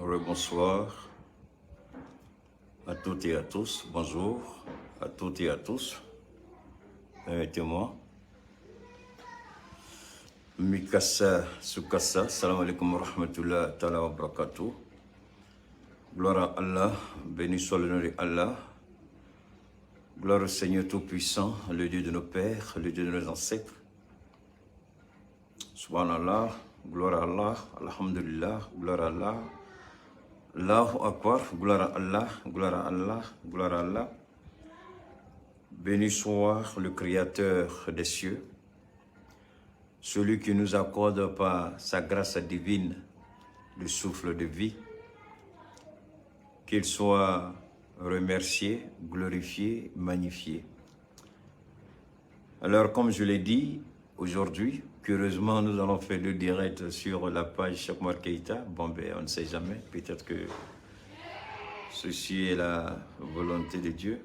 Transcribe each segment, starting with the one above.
Bonsoir à toutes et à tous. Bonjour à toutes et à tous. Permettez-moi. Mikasa Sukasa. Salam alaikum wa rahmatullah ta'ala wa barakatuh. Gloire à Allah. Béni soit le nom d'Allah. Gloire au Seigneur Tout-Puissant, le Dieu de nos pères, le Dieu de nos ancêtres. Subhanallah. Gloire à Allah. Alhamdulillah. Gloire à Allah. Allahu Akbar, gloire à Allah, gloire à Allah, gloire à Allah. Béni soit le Créateur des cieux, celui qui nous accorde par sa grâce divine le souffle de vie. Qu'il soit remercié, glorifié, magnifié. Alors, comme je l'ai dit, aujourd'hui, curieusement, nous allons faire le direct sur la page Cheikh Oumar Keïta. Bon, ben, on ne sait jamais. Peut-être que ceci est la volonté de Dieu.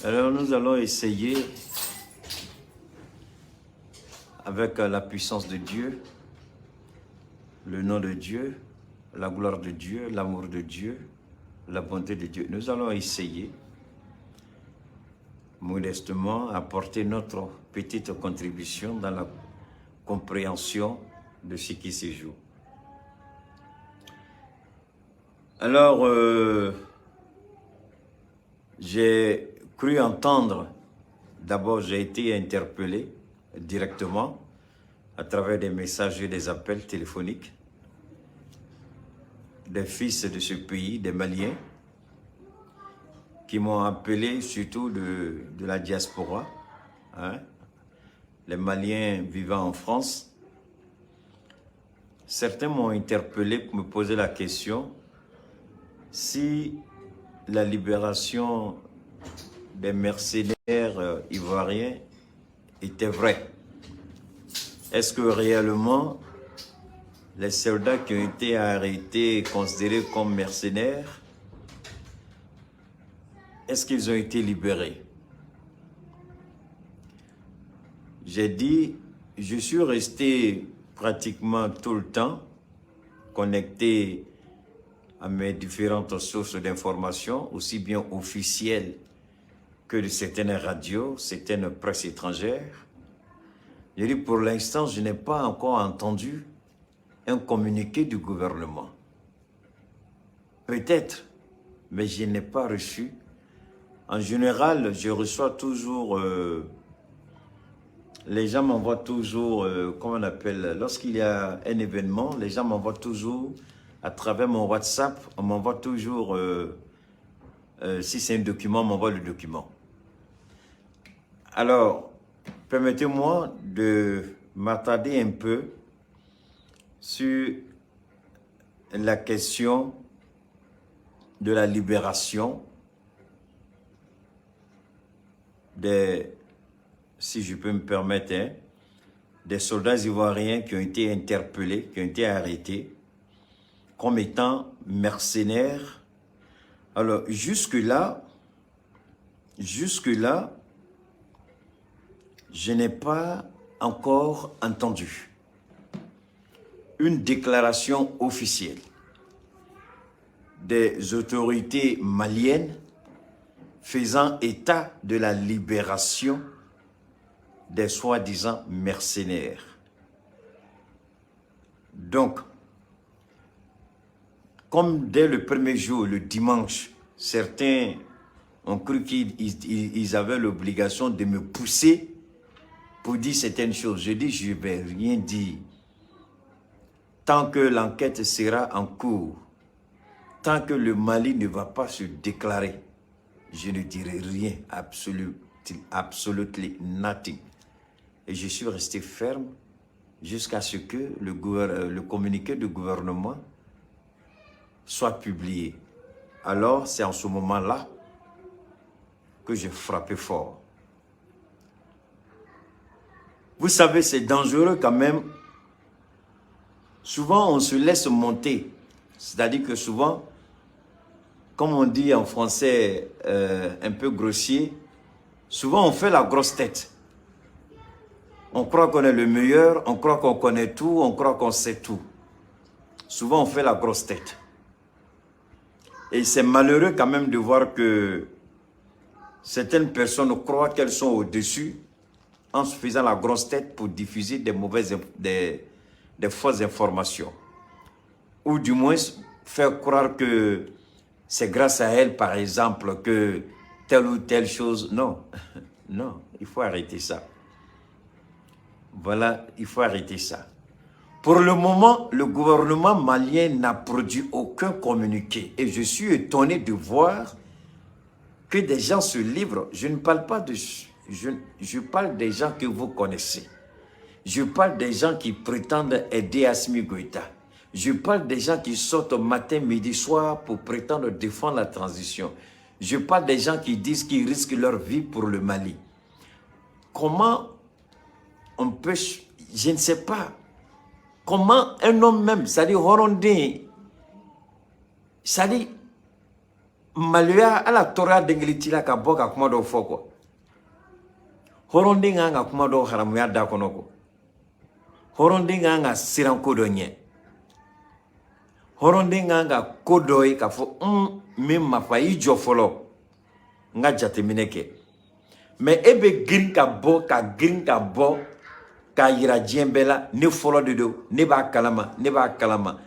Alors, nous allons essayer, avec la puissance de Dieu, le nom de Dieu, la gloire de Dieu, l'amour de Dieu, la bonté de Dieu. Nous allons essayer modestement apporter notre petite contribution dans la compréhension de ce qui se joue. Alors, j'ai cru entendre, d'abord j'ai été interpellé directement à travers des messages et des appels téléphoniques des fils de ce pays, des Maliens, qui m'ont appelé surtout de la diaspora, hein, les Maliens vivant en France. Certains m'ont interpellé pour me poser la question si la libération des mercenaires ivoiriens était vraie. Est-ce que réellement les soldats qui ont été arrêtés, considérés comme mercenaires, est-ce qu'ils ont été libérés? J'ai dit, je suis resté pratiquement tout le temps connecté à mes différentes sources d'information, aussi bien officielles que de certaines radios, certaines presses étrangères. J'ai dit, pour l'instant, je n'ai pas encore entendu un communiqué du gouvernement. Peut-être, mais je n'ai pas reçu. En général, je reçois toujours, les gens m'envoient toujours, comment on appelle, lorsqu'il y a un événement, les gens m'envoient toujours, à travers mon WhatsApp, on m'envoie toujours, si c'est un document, on m'envoie le document. Alors, permettez-moi de m'attarder un peu sur la question de la libération des, si je peux me permettre, hein, des soldats ivoiriens qui ont été interpellés, qui ont été arrêtés comme étant mercenaires. Alors, jusque-là, je n'ai pas encore entendu une déclaration officielle des autorités maliennes faisant état de la libération des soi-disant mercenaires. Donc, comme dès le premier jour, le dimanche, certains ont cru qu'ils avaient l'obligation de me pousser pour dire certaines choses. Je dis, je ne vais rien dire. Tant que l'enquête sera en cours, tant que le Mali ne va pas se déclarer, je ne dirai rien, absolutely nothing. Et je suis resté ferme jusqu'à ce que le communiqué du gouvernement soit publié. Alors, c'est en ce moment-là que j'ai frappé fort. Vous savez, c'est dangereux quand même. Souvent, on se laisse monter. C'est-à-dire que souvent, comme on dit en français un peu grossier, souvent on fait la grosse tête. On croit qu'on est le meilleur, on croit qu'on connaît tout, on croit qu'on sait tout. souvent on fait la grosse tête. Et c'est malheureux quand même de voir que certaines personnes croient qu'elles sont au-dessus en se faisant la grosse tête pour diffuser des fausses informations. Ou du moins faire croire que c'est grâce à elles, par exemple, que telle ou telle chose. Non, non, il faut arrêter ça. Voilà, il faut arrêter ça. Pour le moment, le gouvernement malien n'a produit aucun communiqué. Et je suis étonné de voir que des gens se livrent. Je ne parle pas de... Je parle des gens que vous connaissez. Je parle des gens qui prétendent aider Assimi Goïta. Je parle des gens qui sortent matin, midi, soir pour prétendre défendre la transition. Je parle des gens qui disent qu'ils risquent leur vie pour le Mali. Comment on peut... Je ne sais pas. Comment un homme même, c'est-à-dire Horondé, c'est-à-dire Malua à la Torah d'Englitila ka boka kuma do foko. Horondé nga kuma do haramuya da konoko. Horondé nga siranko do nye. Horondé nga kodoy ka fo min mafa ijo folo nga jatemineke. Mais ebe grin ka bo ka yira djembela ne folo de do ne ba kalama.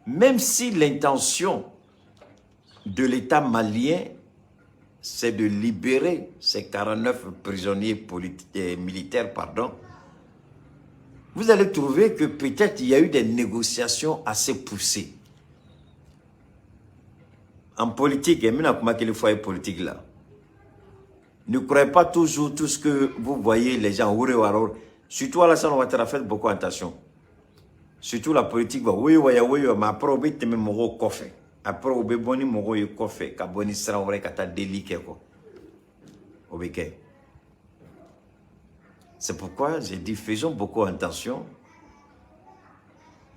Même si l'intention de l'État malien c'est de libérer ces 49 prisonniers militaires, pardon, vous allez trouver que peut-être il y a eu des négociations assez poussées. En politique, et maintenant comment qu'il faut être politique là. Ne croyez pas toujours tout ce que vous voyez les gens, surtout à la salle Ouattara, faites beaucoup attention. Surtout la politique, oui, mais après, on va te mettre mon coffre. Après, on va boni mon coffre, ka boni sera vrai kata déliqué quoi. C'est pourquoi j'ai dit, faisons beaucoup attention.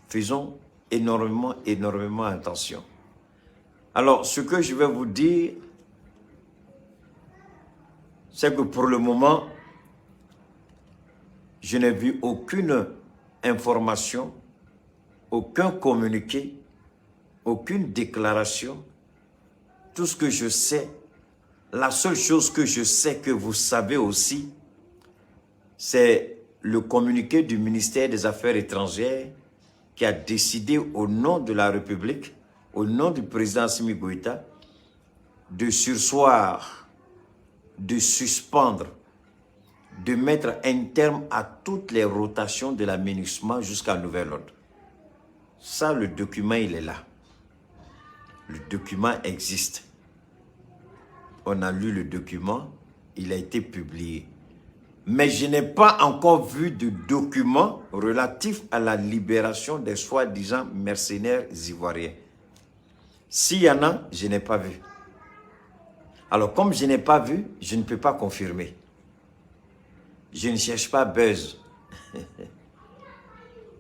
Faisons énormément attention. Alors, ce que je vais vous dire, c'est que pour le moment, je n'ai vu aucune information, aucun communiqué, aucune déclaration. Tout ce que je sais, la seule chose que je sais que vous savez aussi, c'est le communiqué du ministère des Affaires étrangères qui a décidé au nom de la République, au nom du président Assimi Goïta, de surseoir, de suspendre, de mettre un terme à toutes les rotations de la MINUSMA jusqu'à nouvel ordre. Ça, le document, il est là. Le document existe. On a lu le document, il a été publié. Mais je n'ai pas encore vu de document relatif à la libération des soi-disant mercenaires ivoiriens. S'il y en a, je n'ai pas vu. Alors, comme je n'ai pas vu, je ne peux pas confirmer. Je ne cherche pas buzz.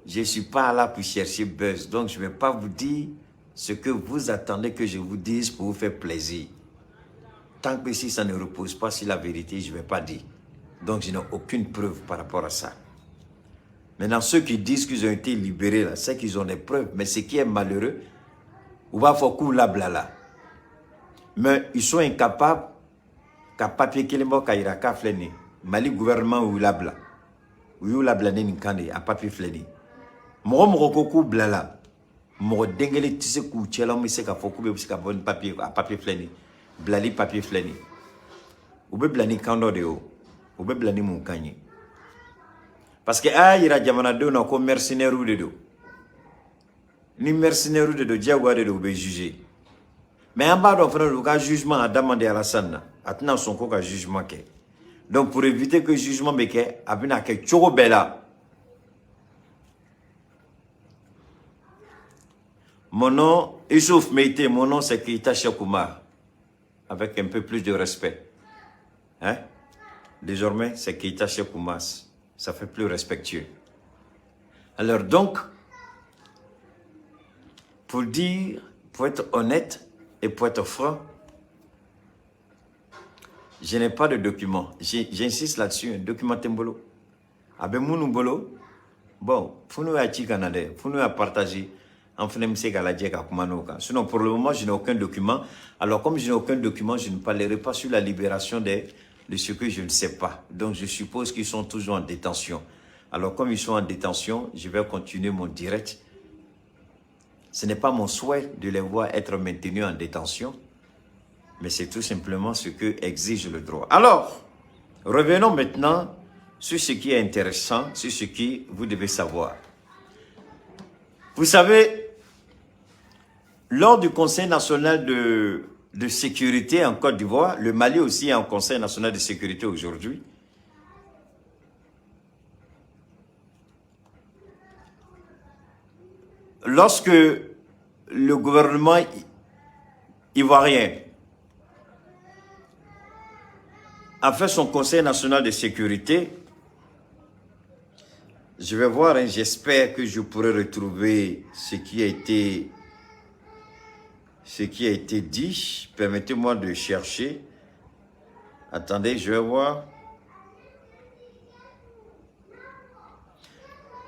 Je ne suis pas là pour chercher buzz. Donc, je ne vais pas vous dire ce que vous attendez que je vous dise pour vous faire plaisir. Tant que si ça ne repose pas sur la vérité, je ne vais pas dire. Donc, je n'ai aucune preuve par rapport à ça. Maintenant, ceux qui disent qu'ils ont été libérés, c'est qu'ils ont des preuves. Mais ce qui est malheureux, on va faire coup la blala. Mais ils sont incapables qu'à papier qu'il m'a kaira ka fleni. Mali gouvernement ou la bla. Ou la blane ninkande à papier fleni. Mo ko blala. Mo dengele tise ku chela mo se ka foku be ka bon papier à papier fleni. Blali papier fleni. Ou be blani kando de o. Ou be blani mon kanye. Parce que ira jamana do na ko mercenaire ou de do. Ni mercenaire ou de do diawa de do be juger. Mais en bas, le jugement a demandé à la scène. Maintenant, son coca jugement. Donc, pour éviter que le jugement me fait, il y a quelque chose de bella. Mon nom, Issouf Meïté, mon nom c'est Keïta Chekoumar. Avec un peu plus de respect. Hein? Désormais, c'est Keïta Chekoumar. Ça fait plus respectueux. Alors donc, pour dire, pour être honnête, et pour être franc, je n'ai pas de document. J'insiste là-dessus, un document Tembolo. Avec mon bolo, bon, faut nous à Canada, faut nous à partager. Sinon, pour le moment, je n'ai aucun document. Alors, comme je n'ai aucun document, je ne parlerai pas sur la libération de ce que je ne sais pas. Donc, je suppose qu'ils sont toujours en détention. Alors, comme ils sont en détention, je vais continuer mon direct. Ce n'est pas mon souhait de les voir être maintenus en détention, mais c'est tout simplement ce que exige le droit. Alors, revenons maintenant sur ce qui est intéressant, sur ce que vous devez savoir. Vous savez, lors du Conseil national de sécurité en Côte d'Ivoire, le Mali aussi est en Conseil national de sécurité aujourd'hui. Lorsque le gouvernement ivoirien a fait son Conseil national de sécurité, je vais voir, hein, j'espère que je pourrai retrouver ce qui a été dit. Permettez-moi de chercher. Attendez, je vais voir.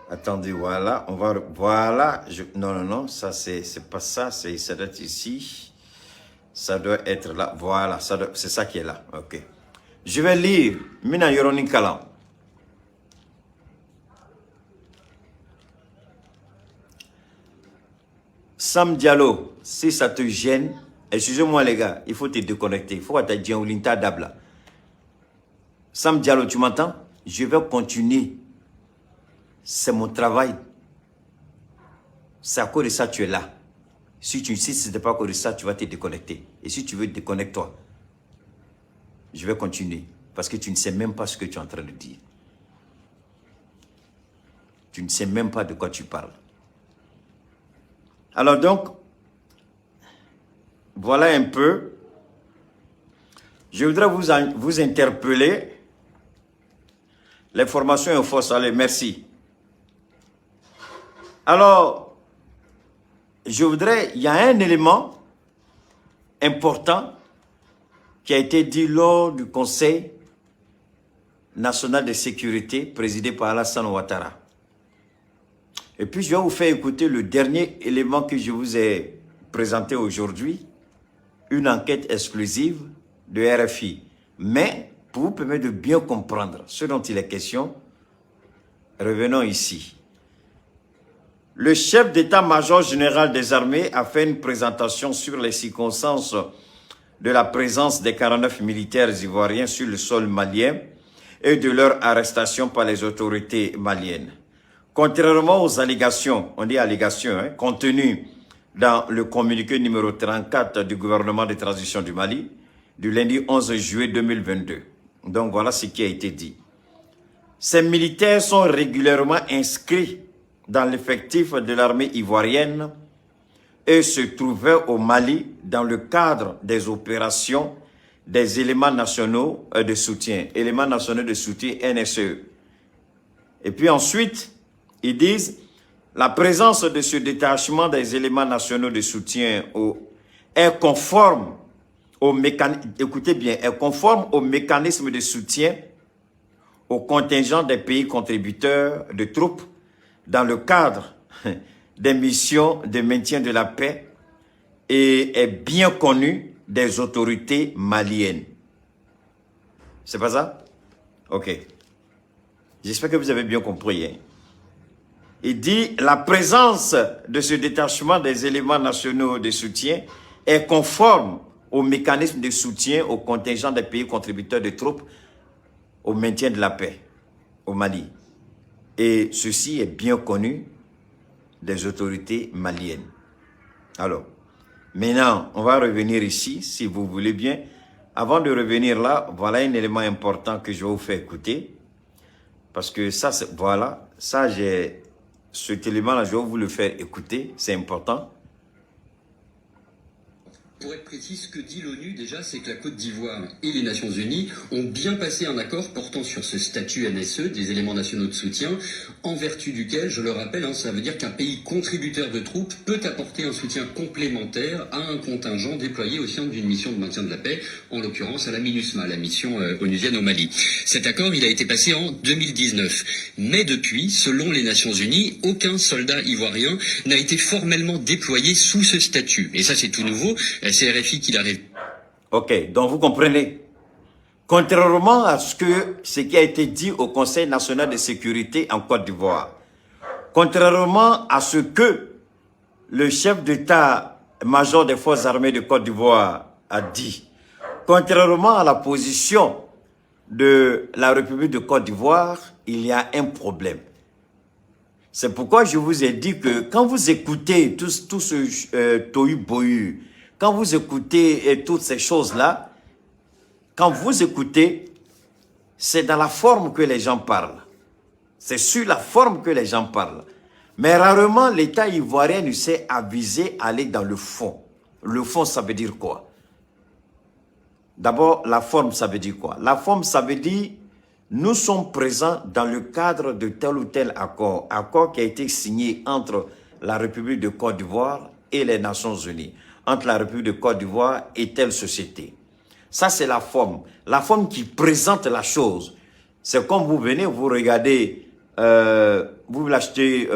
Attendez, voilà, on va, voilà, non, ça c'est pas ça, ça doit être ici. Ça doit être là, voilà, c'est ça qui est là, ok. Je vais lire, Mina Yoroni Kalam. Sam Diallo, si ça te gêne, excusez-moi les gars, il faut te déconnecter. Il faut que tu aies un dabla. Sam Diallo, tu m'entends? Je vais continuer. C'est mon travail. C'est à cause de ça que tu es là. Si ce n'est pas à cause de ça, tu vas te déconnecter. Et si tu veux, déconnecte-toi. Je vais continuer. Parce que tu ne sais même pas ce que tu es en train de dire. Tu ne sais même pas de quoi tu parles. Alors donc, voilà un peu. Je voudrais vous interpeller. L'information est fausse. Allez, merci. Alors, je voudrais, il y a un élément important qui a été dit lors du Conseil national de sécurité présidé par Alassane Ouattara. Et puis, je vais vous faire écouter le dernier élément que je vous ai présenté aujourd'hui, une enquête exclusive de RFI. Mais, pour vous permettre de bien comprendre ce dont il est question, revenons ici. Le chef d'état-major général des armées a fait une présentation sur les circonstances de la présence des 49 militaires ivoiriens sur le sol malien et de leur arrestation par les autorités maliennes. Contrairement aux allégations, on dit allégations, hein, contenues dans le communiqué numéro 34 du gouvernement de transition du Mali, du lundi 11 juillet 2022. Donc voilà ce qui a été dit. Ces militaires sont régulièrement inscrits dans l'effectif de l'armée ivoirienne et se trouvaient au Mali dans le cadre des opérations des éléments nationaux de soutien, éléments nationaux de soutien NSE. Et puis ensuite, ils disent la présence de ce détachement des éléments nationaux de soutien est conforme au mécanisme, écoutez bien, est conforme au mécanisme de soutien au contingent des pays contributeurs de troupes dans le cadre des missions de maintien de la paix et est bien connu des autorités maliennes. C'est pas ça? Ok. J'espère que vous avez bien compris. Hein? Il dit la présence de ce détachement des éléments nationaux de soutien est conforme au mécanisme de soutien au contingent des pays contributeurs de troupes au maintien de la paix au Mali. Et ceci est bien connu des autorités maliennes. Alors, maintenant, on va revenir ici, si vous voulez bien. Avant de revenir là, voilà un élément important que je vais vous faire écouter. Parce que ça, voilà, ça, cet élément-là, je vais vous le faire écouter, c'est important. Pour être précis, ce que dit l'ONU déjà, c'est que la Côte d'Ivoire et les Nations Unies ont bien passé un accord portant sur ce statut NSE, des éléments nationaux de soutien, en vertu duquel, je le rappelle, ça veut dire qu'un pays contributeur de troupes peut apporter un soutien complémentaire à un contingent déployé au sein d'une mission de maintien de la paix, en l'occurrence à la MINUSMA, la mission onusienne au Mali. Cet accord, il a été passé en 2019. Mais depuis, selon les Nations Unies, aucun soldat ivoirien n'a été formellement déployé sous ce statut. Et ça, c'est tout nouveau. C'est RFI qui l'a révélé. Ok, donc vous comprenez. Contrairement à ce qui a été dit au Conseil national de sécurité en Côte d'Ivoire, contrairement à ce que le chef d'état-major des forces armées de Côte d'Ivoire a dit, contrairement à la position de la République de Côte d'Ivoire, il y a un problème. C'est pourquoi je vous ai dit que quand vous écoutez tout ce tohu-bohu, quand vous écoutez toutes ces choses-là, quand vous écoutez, c'est dans la forme que les gens parlent. C'est sur la forme que les gens parlent. Mais rarement, l'État ivoirien ne s'est avisé à aller dans le fond. Le fond, ça veut dire quoi? D'abord, la forme, ça veut dire quoi? La forme, ça veut dire nous sommes présents dans le cadre de tel ou tel accord. Accord qui a été signé entre la République de Côte d'Ivoire et les Nations Unies. Entre la République de Côte d'Ivoire et telle société. Ça, c'est la forme. La forme qui présente la chose. C'est comme vous venez, vous regardez, vous voulez acheter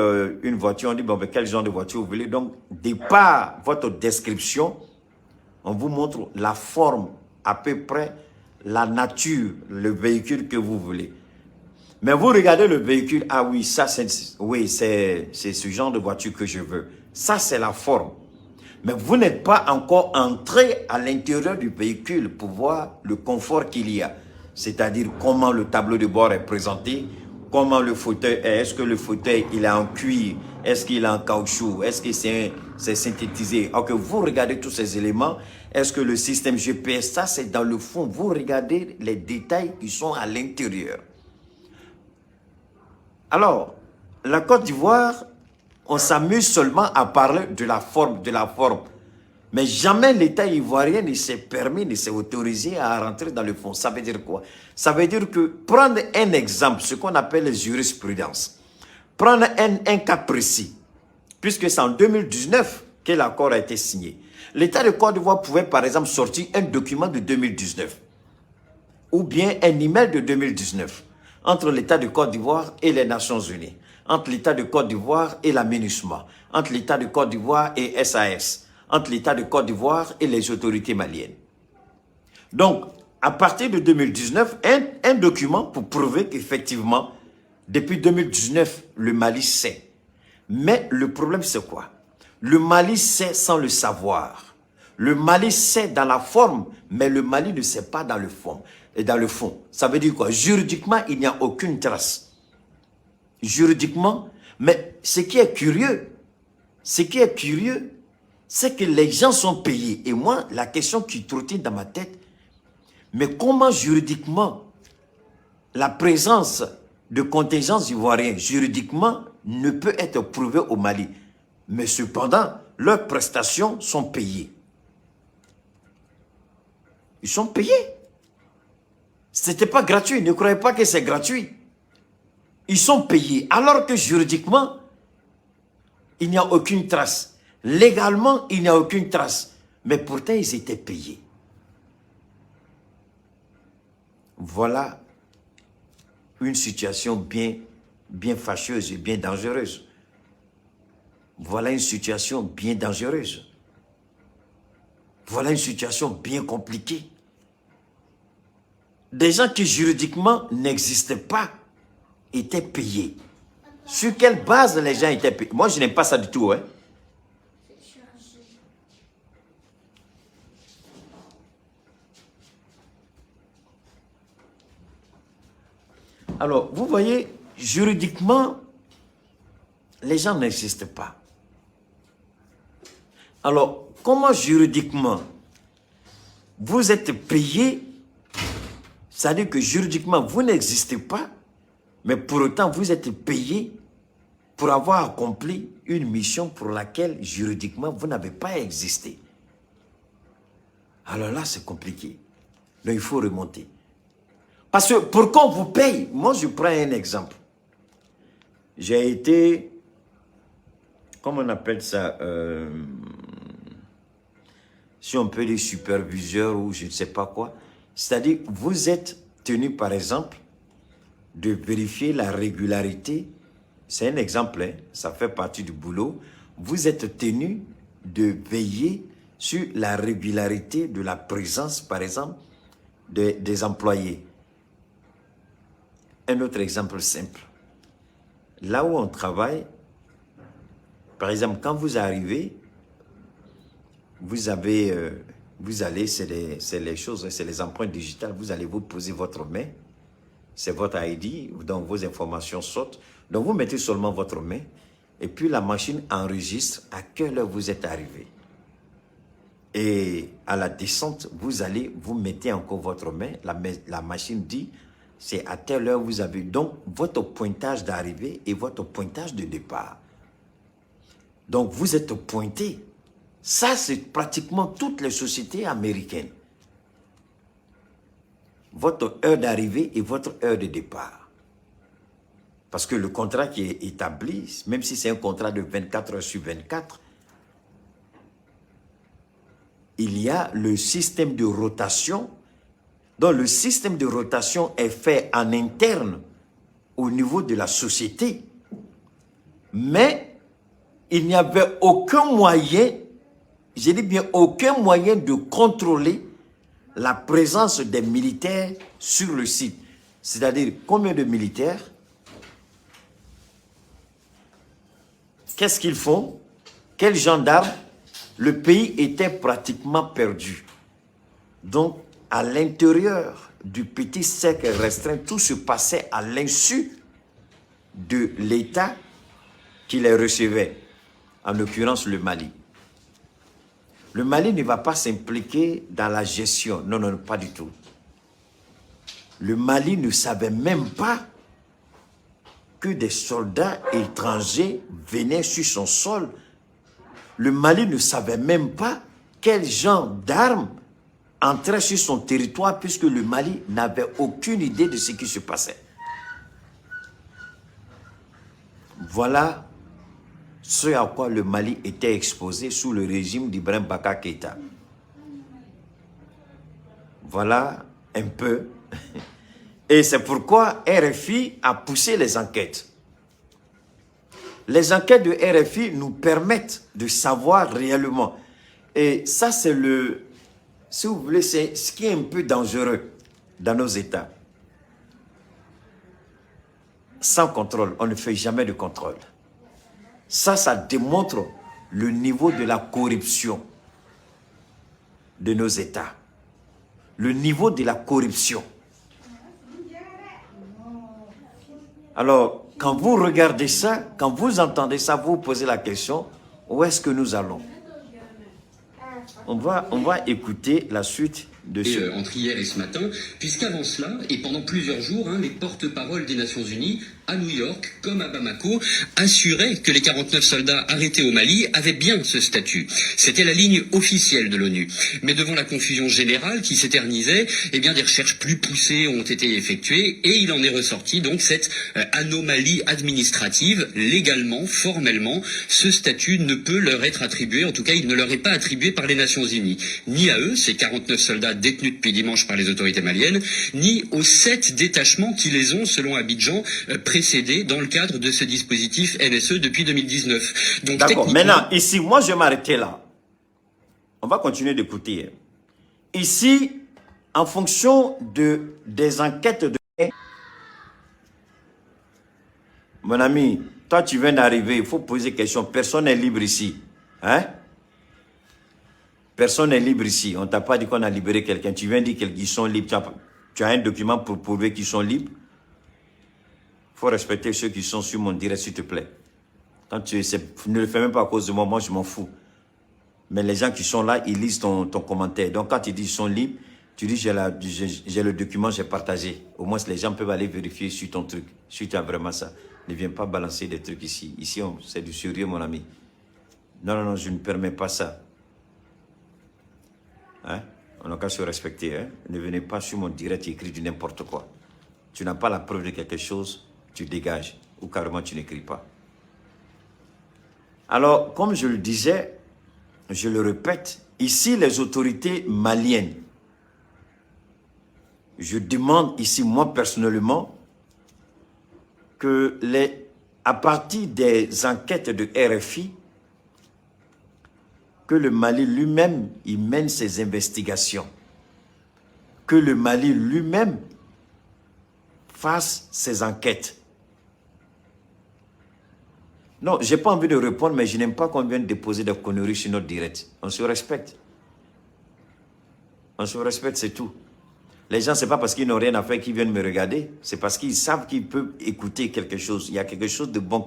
une voiture, on dit, bon, ben, quel genre de voiture vous voulez. Donc, départ votre description, on vous montre la forme, à peu près, la nature, le véhicule que vous voulez. Mais vous regardez le véhicule, ah oui, ça, c'est ce genre de voiture que je veux. Ça, c'est la forme. Mais vous n'êtes pas encore entré à l'intérieur du véhicule pour voir le confort qu'il y a. C'est-à-dire comment le tableau de bord est présenté, comment le fauteuil est. Est-ce que le fauteuil il est en cuir? Est-ce qu'il est en caoutchouc? Est-ce que c'est synthétisé? Alors que vous regardez tous ces éléments, est-ce que le système GPS, ça c'est dans le fond. Vous regardez les détails qui sont à l'intérieur. Alors, la Côte d'Ivoire, on s'amuse seulement à parler de la forme, Mais jamais l'État ivoirien ne s'est permis, ne s'est autorisé à rentrer dans le fond. Ça veut dire quoi? Ça veut dire que, prendre un exemple, ce qu'on appelle les jurisprudences, prendre un cas précis, puisque c'est en 2019 que l'accord a été signé. L'État de Côte d'Ivoire pouvait par exemple sortir un document de 2019, ou bien un email de 2019, entre l'État de Côte d'Ivoire et les Nations Unies, entre l'État de Côte d'Ivoire et la MINUSMA, entre l'État de Côte d'Ivoire et SAS, entre l'État de Côte d'Ivoire et les autorités maliennes. Donc, à partir de 2019, un document pour prouver qu'effectivement, depuis 2019, le Mali sait. Mais le problème, c'est quoi? Le Mali sait sans le savoir. Le Mali sait dans la forme, mais le Mali ne sait pas dans le fond. Et dans le fond, ça veut dire quoi? Juridiquement, il n'y a aucune trace. Juridiquement, mais ce qui est curieux, c'est que les gens sont payés. Et moi, la question qui trottine dans ma tête, mais comment juridiquement, la présence de contingents ivoiriens, juridiquement, ne peut être prouvée au Mali? Mais cependant, leurs prestations sont payées. Ils sont payés. Ce n'était pas gratuit. Ne croyez pas que c'est gratuit. Ils sont payés. Alors que juridiquement, il n'y a aucune trace. Légalement, il n'y a aucune trace. Mais pourtant, ils étaient payés. Voilà une situation bien fâcheuse et bien dangereuse. Voilà une situation bien dangereuse. Voilà une situation bien compliquée. Des gens qui juridiquement n'existaient pas étaient payés. Sur quelle base les gens étaient payés? Moi, je n'aime pas ça du tout, hein. Alors, vous voyez, juridiquement, les gens n'existent pas. Alors, comment juridiquement, vous êtes payé, c'est-à-dire que juridiquement, vous n'existez pas, mais pour autant, vous êtes payé pour avoir accompli une mission pour laquelle, juridiquement, vous n'avez pas existé. Alors là, c'est compliqué. Donc, il faut remonter. Parce que pour qu'on vous paye, moi, je prends un exemple. J'ai été, comment on appelle ça, si on peut dire superviseur ou je ne sais pas quoi. C'est-à-dire, vous êtes tenu, par exemple, de vérifier la régularité. C'est un exemple, hein, ça fait partie du boulot. Vous êtes tenu de veiller sur la régularité de la présence, par exemple, des employés. Un autre exemple simple. Là où on travaille, par exemple, quand vous arrivez, vous allez, c'est les choses, c'est les empreintes digitales, vous allez vous poser votre main, c'est votre ID, donc vos informations sautent. Donc vous mettez seulement votre main, et puis la machine enregistre à quelle heure vous êtes arrivé. Et à la descente, vous mettez encore votre main, la machine dit, c'est à telle heure vous avez. Donc, votre pointage d'arrivée et votre pointage de départ. Donc, vous êtes pointé. Ça, c'est pratiquement toutes les sociétés américaines. Votre heure d'arrivée et votre heure de départ. Parce que le contrat qui est établi, même si c'est un contrat de 24 heures sur 24, il y a le système de rotation. Donc, le système de rotation est fait en interne au niveau de la société. Mais il n'y avait aucun moyen, je dis bien aucun moyen de contrôler la présence des militaires sur le site. C'est-à-dire, combien de militaires? Qu'est-ce qu'ils font? Quels gendarmes? Le pays était pratiquement perdu. Donc, à l'intérieur du petit cercle restreint, tout se passait à l'insu de l'État qui les recevait, en l'occurrence le Mali. Le Mali ne va pas s'impliquer dans la gestion, non, non, pas du tout. Le Mali ne savait même pas que des soldats étrangers venaient sur son sol. Le Mali ne savait même pas quel genre d'armes entrait sur son territoire puisque le Mali n'avait aucune idée de ce qui se passait. Voilà ce à quoi le Mali était exposé sous le régime d'Ibrahim Boubacar Keïta. Voilà un peu. Et c'est pourquoi RFI a poussé les enquêtes. Les enquêtes de RFI nous permettent de savoir réellement. Et ça, c'est le... Si vous voulez, c'est ce qui est un peu dangereux dans nos États. Sans contrôle, on ne fait jamais de contrôle. Ça démontre le niveau de la corruption de nos États. Le niveau de la corruption. Alors, quand vous regardez ça, quand vous entendez ça, vous vous posez la question, où est-ce que nous allons? On va écouter la suite de ce... Entre hier et ce matin, puisqu'avant cela, et pendant plusieurs jours, les porte-paroles des Nations Unies, à New York comme à Bamako, assuraient que les 49 soldats arrêtés au Mali avaient bien ce statut. C'était la ligne officielle de l'ONU. Mais devant la confusion générale qui s'éternisait, eh bien des recherches plus poussées ont été effectuées et il en est ressorti donc cette anomalie administrative. Légalement, formellement, ce statut ne peut leur être attribué, en tout cas il ne leur est pas attribué par les Nations Unies. Ni à eux, ces 49 soldats détenus depuis dimanche par les autorités maliennes, ni aux 7 détachements qui les ont, selon Abidjan, précédés dans le cadre de ce dispositif NSE depuis 2019. Donc, d'accord, maintenant, ici, moi je vais m'arrêter là. On va continuer d'écouter. Ici, en fonction des enquêtes de... Mon ami, toi tu viens d'arriver, il faut poser question. Personne n'est libre ici. Hein? Personne n'est libre ici. On ne t'a pas dit qu'on a libéré quelqu'un. Tu viens dire qu'ils sont libres. Tu as un document pour prouver qu'ils sont libres. Il faut respecter ceux qui sont sur mon direct, s'il te plaît. Quand ne le fais même pas à cause de moi, moi je m'en fous. Mais les gens qui sont là, ils lisent ton commentaire. Donc quand tu dis qu'ils sont libres, tu dis j'ai le document, j'ai partagé. Au moins les gens peuvent aller vérifier sur ton truc. Si tu as vraiment ça. Ne viens pas balancer des trucs ici. Ici, c'est du sérieux, mon ami. Non, non, non, je ne permets pas ça. Hein? On n'a qu'à se respecter. Hein? Ne venez pas sur mon direct et écrire du n'importe quoi. Tu n'as pas la preuve de quelque chose, tu dégages. Ou carrément, tu n'écris pas. Alors, comme je le disais, je le répète, ici, les autorités maliennes, je demande ici, moi personnellement, que à partir des enquêtes de RFI, que le Mali lui-même, il mène ses investigations. Que le Mali lui-même fasse ses enquêtes. Non, je n'ai pas envie de répondre, mais je n'aime pas qu'on vienne déposer des conneries sur notre direct. On se respecte. On se respecte, c'est tout. Les gens, ce n'est pas parce qu'ils n'ont rien à faire qu'ils viennent me regarder. C'est parce qu'ils savent qu'ils peuvent écouter quelque chose. Il y a quelque chose de bon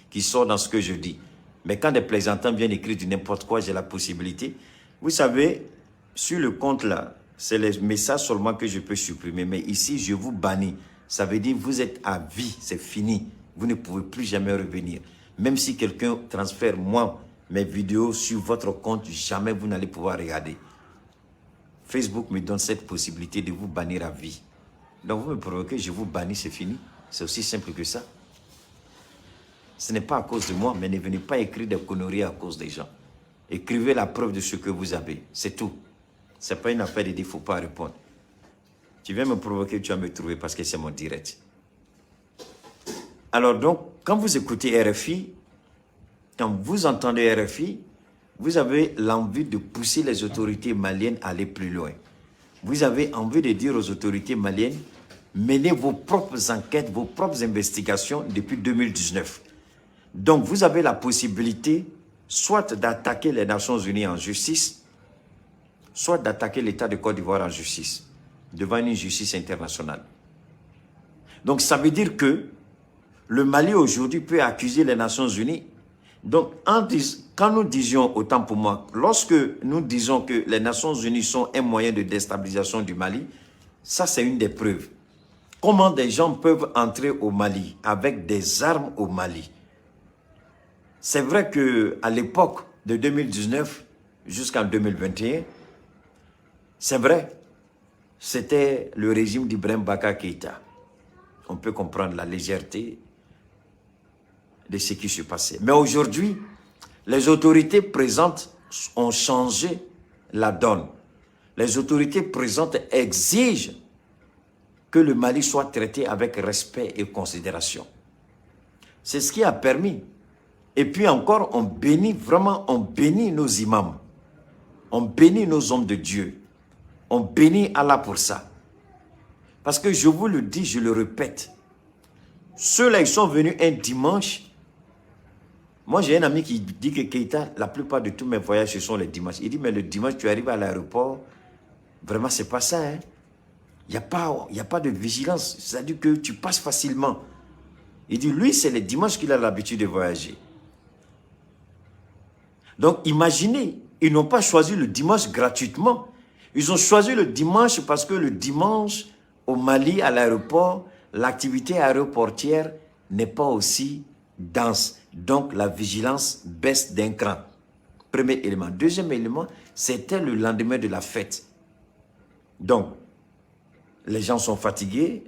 qui sort dans ce que je dis. Mais quand des plaisantants viennent écrire du n'importe quoi, j'ai la possibilité. Vous savez, sur le compte là, c'est les messages seulement que je peux supprimer. Mais ici, je vous bannis. Ça veut dire que vous êtes à vie, c'est fini. Vous ne pouvez plus jamais revenir. Même si quelqu'un transfère moi mes vidéos sur votre compte, jamais vous n'allez pouvoir regarder. Facebook me donne cette possibilité de vous bannir à vie. Donc vous me provoquez, je vous bannis, c'est fini. C'est aussi simple que ça. Ce n'est pas à cause de moi, mais ne venez pas écrire des conneries à cause des gens. Écrivez la preuve de ce que vous avez, c'est tout. Ce n'est pas une affaire de dire, il ne faut pas répondre. Tu viens me provoquer, tu vas me trouver parce que c'est mon direct. Alors donc, quand vous écoutez RFI, quand vous entendez RFI, vous avez l'envie de pousser les autorités maliennes à aller plus loin. Vous avez envie de dire aux autorités maliennes, menez vos propres enquêtes, vos propres investigations depuis 2019. Donc, vous avez la possibilité soit d'attaquer les Nations Unies en justice, soit d'attaquer l'État de Côte d'Ivoire en justice, devant une justice internationale. Donc, ça veut dire que le Mali aujourd'hui peut accuser les Nations Unies. Donc, quand nous disions, autant pour moi, lorsque nous disons que les Nations Unies sont un moyen de déstabilisation du Mali, ça c'est une des preuves. Comment des gens peuvent entrer au Mali avec des armes au Mali? C'est vrai qu'à l'époque de 2019 jusqu'en 2021, c'est vrai, c'était le régime d'Ibrahim Boubacar Keïta. On peut comprendre la légèreté de ce qui se passait. Mais aujourd'hui, les autorités présentes ont changé la donne. Les autorités présentes exigent que le Mali soit traité avec respect et considération. C'est ce qui a permis. Et puis encore, on bénit vraiment, on bénit nos imams. On bénit nos hommes de Dieu. On bénit Allah pour ça. Parce que je vous le dis, je le répète. Ceux-là, ils sont venus un dimanche. Moi, j'ai un ami qui dit que Keïta, la plupart de tous mes voyages, ce sont les dimanches. Il dit, mais le dimanche, tu arrives à l'aéroport. Vraiment, c'est pas ça. Hein? Il n'y a pas de vigilance. C'est-à-dire que tu passes facilement. Il dit, lui, c'est les dimanches qu'il a l'habitude de voyager. Donc, imaginez, ils n'ont pas choisi le dimanche gratuitement. Ils ont choisi le dimanche parce que le dimanche, au Mali, à l'aéroport, l'activité aéroportière n'est pas aussi dense. Donc, la vigilance baisse d'un cran. Premier élément. Deuxième élément, c'était le lendemain de la fête. Donc, les gens sont fatigués,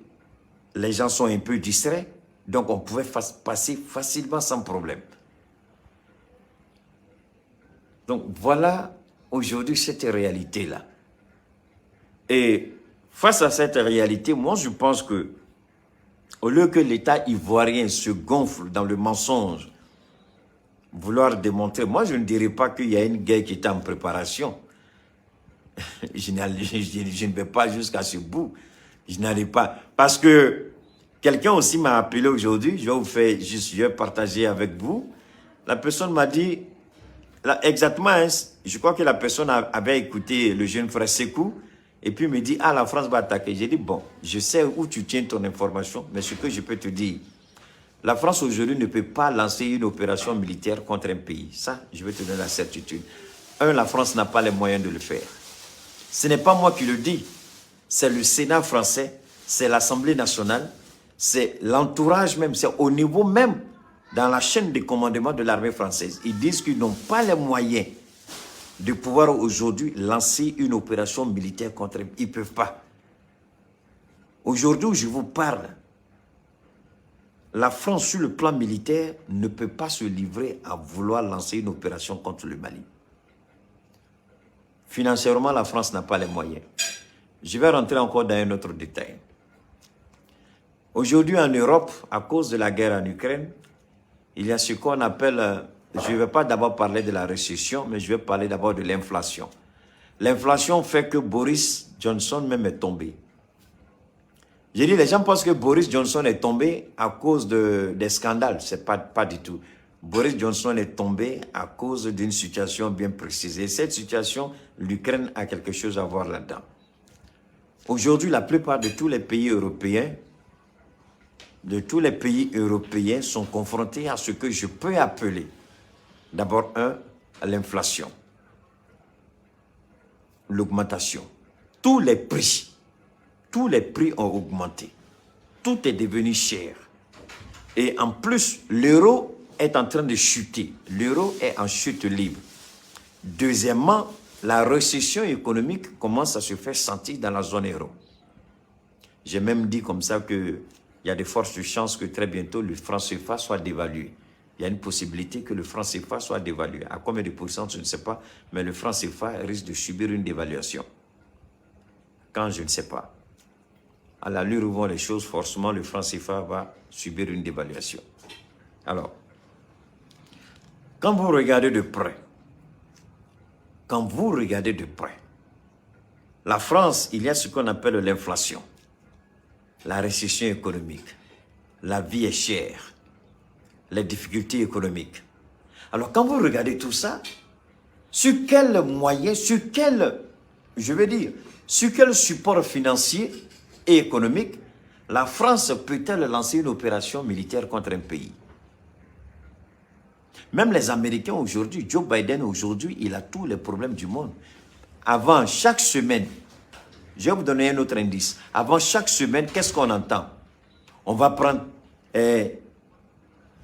les gens sont un peu distraits, donc on pouvait passer facilement sans problème. Donc, voilà aujourd'hui cette réalité-là. Et face à cette réalité, moi je pense que au lieu que l'État ivoirien se gonfle dans le mensonge, vouloir démontrer, moi je ne dirais pas qu'il y a une guerre qui est en préparation. Je ne vais pas jusqu'à ce bout. Je n'arrive pas. Parce que quelqu'un aussi m'a appelé aujourd'hui, je vais partager avec vous. La personne m'a dit, là, exactement, hein, je crois que la personne avait écouté le jeune frère Sekou, et puis me dit, ah, la France va attaquer. J'ai dit, bon, je sais où tu tiens ton information, mais ce que je peux te dire, la France aujourd'hui ne peut pas lancer une opération militaire contre un pays. Ça, je vais te donner la certitude. La France n'a pas les moyens de le faire. Ce n'est pas moi qui le dis, c'est le Sénat français, c'est l'Assemblée nationale, c'est l'entourage même, c'est au niveau même, dans la chaîne de commandement de l'armée française. Ils disent qu'ils n'ont pas les moyens de pouvoir aujourd'hui lancer une opération militaire contre eux. Ils ne peuvent pas. Aujourd'hui où je vous parle, la France sur le plan militaire ne peut pas se livrer à vouloir lancer une opération contre le Mali. Financièrement, la France n'a pas les moyens. Je vais rentrer encore dans un autre détail. Aujourd'hui en Europe, à cause de la guerre en Ukraine, il y a ce qu'on appelle, je ne vais pas d'abord parler de la récession, mais je vais parler d'abord de l'inflation. L'inflation fait que Boris Johnson même est tombé. J'ai dit, les gens pensent que Boris Johnson est tombé à cause des scandales. Ce n'est pas du tout. Boris Johnson est tombé à cause d'une situation bien précise. Et cette situation, l'Ukraine a quelque chose à voir là-dedans. Aujourd'hui, la plupart de tous les pays européens, sont confrontés à ce que je peux appeler, d'abord, l'inflation, l'augmentation. Tous les prix ont augmenté. Tout est devenu cher. Et en plus, l'euro est en train de chuter. L'euro est en chute libre. Deuxièmement, la récession économique commence à se faire sentir dans la zone euro. J'ai même dit comme ça qu'il y a de fortes chances que très bientôt le franc CFA soit dévalué. Il y a une possibilité que le franc CFA soit dévalué. À combien de pourcents, je ne sais pas, mais le franc CFA risque de subir une dévaluation. Quand je ne sais pas. À l'allure où vont les choses, forcément, le franc CFA va subir une dévaluation. Alors, quand vous regardez de près, la France, il y a ce qu'on appelle l'inflation, la récession économique, la vie est chère, les difficultés économiques. Alors, quand vous regardez tout ça, sur quel moyen, sur quel support financier et économique, la France peut-elle lancer une opération militaire contre un pays? Même les Américains aujourd'hui, Joe Biden aujourd'hui, il a tous les problèmes du monde. Avant chaque semaine, je vais vous donner un autre indice. Avant chaque semaine, qu'est-ce qu'on entend? On va prendre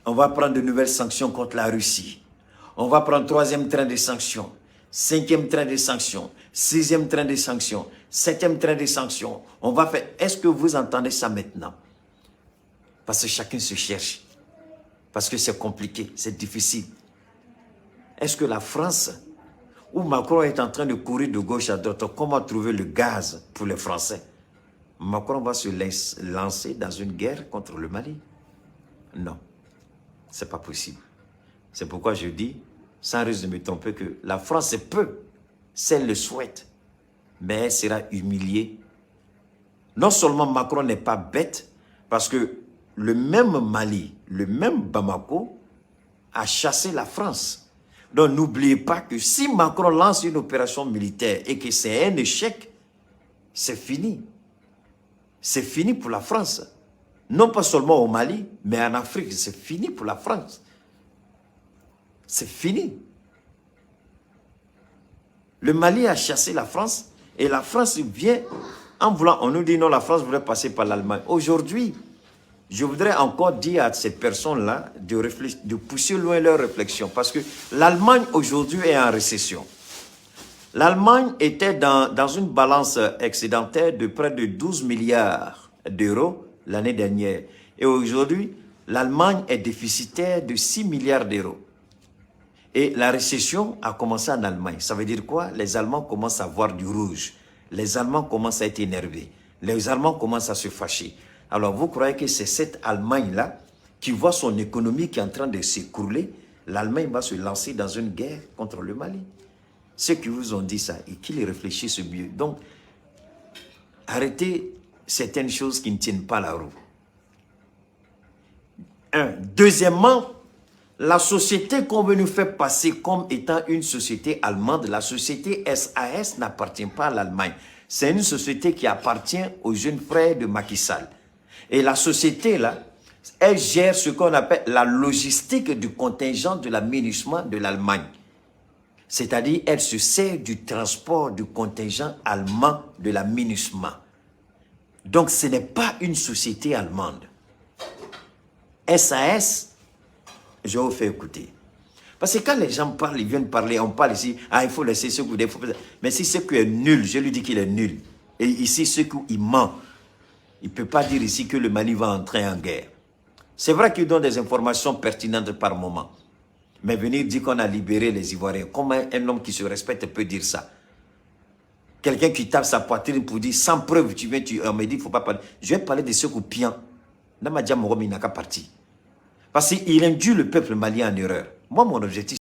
de nouvelles sanctions contre la Russie. On va prendre 3e train de sanctions, 5e train de sanctions, 6e train de sanctions, 7e train de sanctions. On va faire. Est-ce que vous entendez ça maintenant? Parce que chacun se cherche. Parce que c'est compliqué, c'est difficile. Est-ce que la France, où Macron est en train de courir de gauche à droite, comment trouver le gaz pour les Français? Macron va se lancer dans une guerre contre le Mali? Non, ce n'est pas possible. C'est pourquoi je dis, sans risque de me tromper, que la France peut, si elle le souhaite, mais elle sera humiliée. Non seulement Macron n'est pas bête, parce que le même Mali, le même Bamako a chassé la France. Donc n'oubliez pas que si Macron lance une opération militaire et que c'est un échec, c'est fini. C'est fini pour la France. Non pas seulement au Mali, mais en Afrique, c'est fini pour la France. C'est fini. Le Mali a chassé la France et la France vient en voulant. On nous dit non, la France voulait passer par l'Allemagne. Aujourd'hui, je voudrais encore dire à ces personnes-là de pousser loin leur réflexion parce que l'Allemagne aujourd'hui est en récession. L'Allemagne était dans une balance excédentaire de près de 12 milliards d'euros l'année dernière. Et aujourd'hui, l'Allemagne est déficitaire de 6 milliards d'euros. Et la récession a commencé en Allemagne. Ça veut dire quoi? Les Allemands commencent à voir du rouge. Les Allemands commencent à être énervés. Les Allemands commencent à se fâcher. Alors, vous croyez que c'est cette Allemagne-là qui voit son économie qui est en train de s'écrouler? L'Allemagne va se lancer dans une guerre contre le Mali. Ceux qui vous ont dit ça et qu'ils réfléchissent mieux. Donc, arrêtez certaines choses qui ne tiennent pas la roue. Deuxièmement, la société qu'on veut nous faire passer comme étant une société allemande, la société SAS n'appartient pas à l'Allemagne. C'est une société qui appartient aux jeunes frères de Macky Sall. Et la société, là, elle gère ce qu'on appelle la logistique du contingent de la MINUSMA de l'Allemagne. C'est-à-dire, elle se sert du transport du contingent allemand de la MINUSMA. Donc, ce n'est pas une société allemande. SAS, je vais vous faire écouter. Parce que quand les gens parlent, ils viennent parler, on parle ici, ah, il faut laisser ce coup, mais si ce coup est nul, je lui dis qu'il est nul. Et ici, ce coup, il ment. Il ne peut pas dire ici que le Mali va entrer en guerre. C'est vrai qu'il donne des informations pertinentes par moment. Mais venir dire qu'on a libéré les Ivoiriens, comment un homme qui se respecte peut dire ça? Quelqu'un qui tape sa poitrine pour dire sans preuve, tu viens, on me dit, il ne faut pas parler. Je vais parler de ce coup piant. Parce qu'il induit le peuple malien en erreur. Moi, mon objectif,